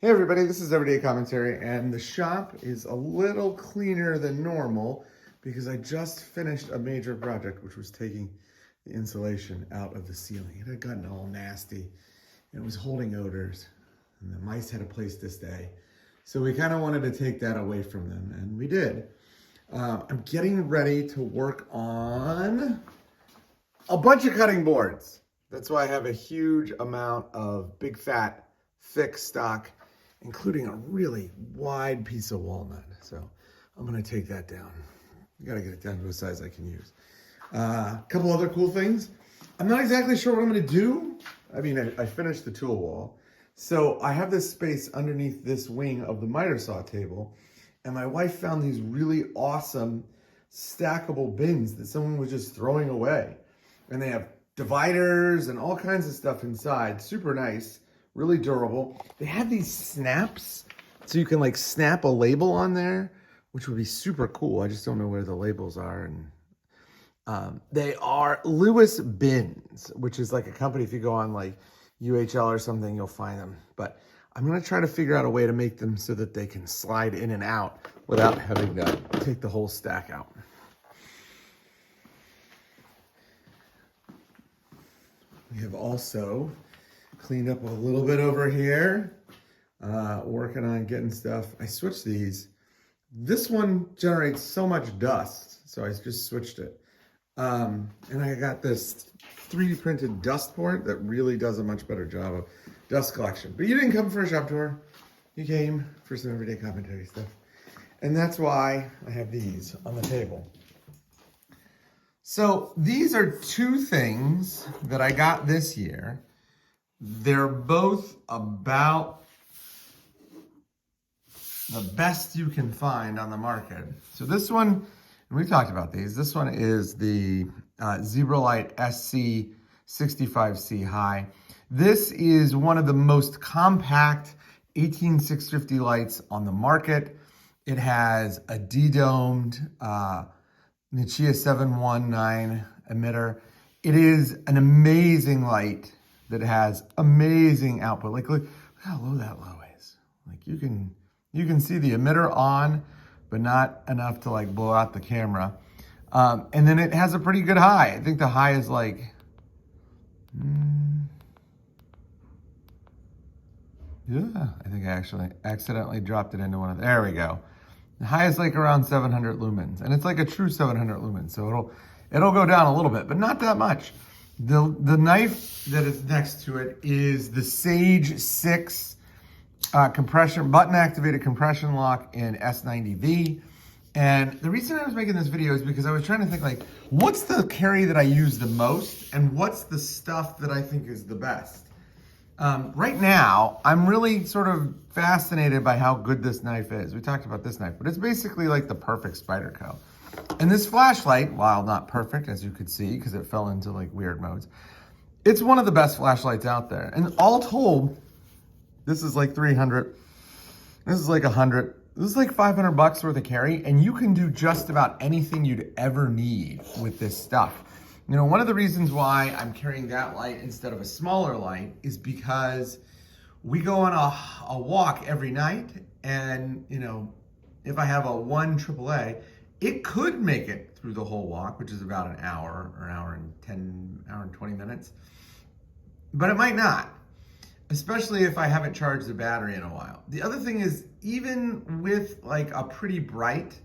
Hey everybody, this is Everyday Commentary, and the shop is a little cleaner than normal because I just finished a major project, which was taking the insulation out of the ceiling. It had gotten all nasty and it was holding odors, and the mice had a place to stay. So we kind of wanted to take that away from them, and we did. I'm getting ready to work on a bunch of cutting boards. That's why I have a huge amount of big fat, thick stock, including a really wide piece of walnut. So I'm gonna take that down. I gotta get it down to a size I can use. A couple other cool things. I'm not exactly sure what I'm gonna do. I mean, I finished the tool wall. So I have this space underneath this wing of the miter saw table, and my wife found these really awesome stackable bins that someone was just throwing away. And they have dividers and all kinds of stuff inside. Super nice, really durable. They have these snaps, so you can like snap a label on there, which would be super cool. I just don't know where the labels are. And they are Lewis Bins, which is like a company. If you go on like UHL or something, you'll find them. But I'm gonna try to figure out a way to make them so that they can slide in and out without having to take the whole stack out. We have also cleaned up a little bit over here, working on getting stuff. I switched these. This one generates so much dust, so I just switched it. And I got this 3D printed dust port that really does a much better job of dust collection. But you didn't come for a shop tour. You came for some everyday commentary stuff. And that's why I have these on the table. So these are two things that I got this year. They're both about the best you can find on the market. So this one, and we talked about these, this one is the Zebralight SC65C High. This is one of the most compact 18650 lights on the market. It has a de-domed Nichia 719 emitter. It is an amazing light that has amazing output. Like look how low that low is. Like you can see the emitter on, but not enough to like blow out the camera. And then it has a pretty good high. I think the high is like, yeah, I think I actually accidentally dropped it into one of there we go. The high is like around 700 lumens, and it's like a true 700 lumens. So it'll go down a little bit, but not that much. The knife that is next to it is the Sage 6 compression, button activated compression lock in S90V. And the reason I was making this video is because I was trying to think like, what's the carry that I use the most and what's the stuff that I think is the best? Right now, I'm really sort of fascinated by how good this knife is. We talked about this knife, but it's basically like the perfect Spyderco. And this flashlight, while not perfect, as you could see, because it fell into like weird modes, it's one of the best flashlights out there. And all told, this is like 300, this is like 100, this is like 500 bucks worth of carry, and you can do just about anything you'd ever need with this stuff. You know, one of the reasons why I'm carrying that light instead of a smaller light is because we go on a walk every night, and you know, if I have a 1 AAA, it could make it through the whole walk, which is about an hour or hour and 20 minutes, but it might not, especially if I haven't charged the battery in a while. The other thing is, even with like a pretty bright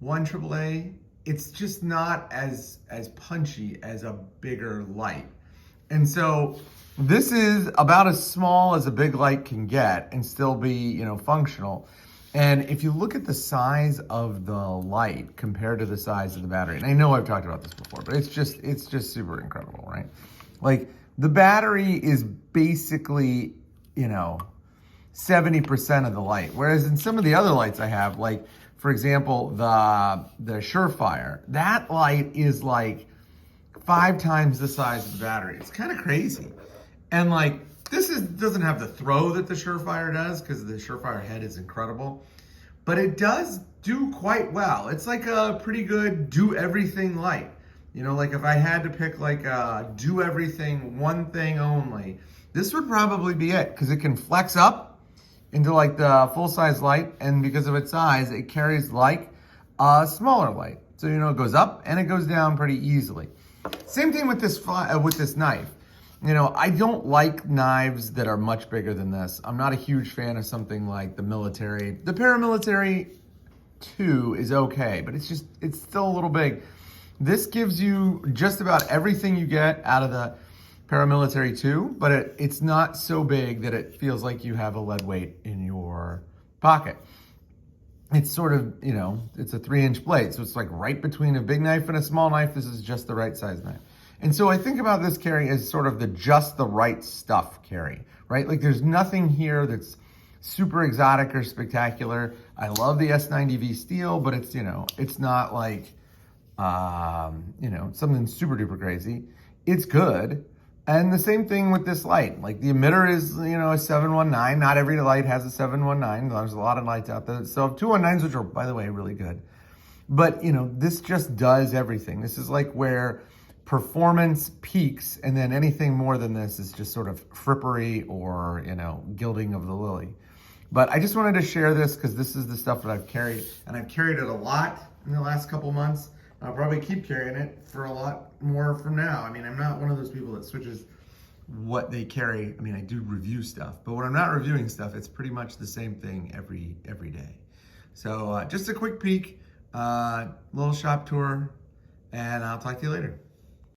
1 AAA, it's just not as punchy as a bigger light. And so this is about as small as a big light can get and still be, you know, functional. And if you look at the size of the light compared to the size of the battery, and I know I've talked about this before, but it's just super incredible, right? Like the battery is basically, you know, 70% of the light. Whereas in some of the other lights I have, like for example, the Surefire, that light is like 5 times the size of the battery. It's kind of crazy. And like, doesn't have the throw that the Surefire does, because the Surefire head is incredible, but it does do quite well. It's like a pretty good do everything light. You know, like if I had to pick like a do everything, one thing only, this would probably be it, because it can flex up into like the full-size light, and because of its size, it carries like a smaller light. So, you know, it goes up and it goes down pretty easily. Same thing with this knife. You know, I don't like knives that are much bigger than this. I'm not a huge fan of something like the military. The Paramilitary 2 is okay, but it's still a little big. This gives you just about everything you get out of the Paramilitary 2, but it's not so big that it feels like you have a lead weight in your pocket. It's sort of, you know, it's a 3-inch blade, so it's like right between a big knife and a small knife. This is just the right size knife. And so I think about this carry as sort of the just the right stuff carry, right? Like there's nothing here that's super exotic or spectacular. I love the S90V steel, but it's, you know, it's not like, you know, something super duper crazy. It's good. And the same thing with this light. Like the emitter is, you know, a 719. Not every light has a 719. There's a lot of lights out there. So 219s, which are, by the way, really good. But, you know, this just does everything. This is like where performance peaks, and then anything more than this is just sort of frippery or, you know, gilding of the lily. But I just wanted to share this because this is the stuff that I've carried, and I've carried it a lot in the last couple months. I'll probably keep carrying it for a lot more from now. I mean, I'm not one of those people that switches what they carry. I mean, I do review stuff, but when I'm not reviewing stuff, it's pretty much the same thing every day. So just a quick peek, little shop tour, and I'll talk to you later.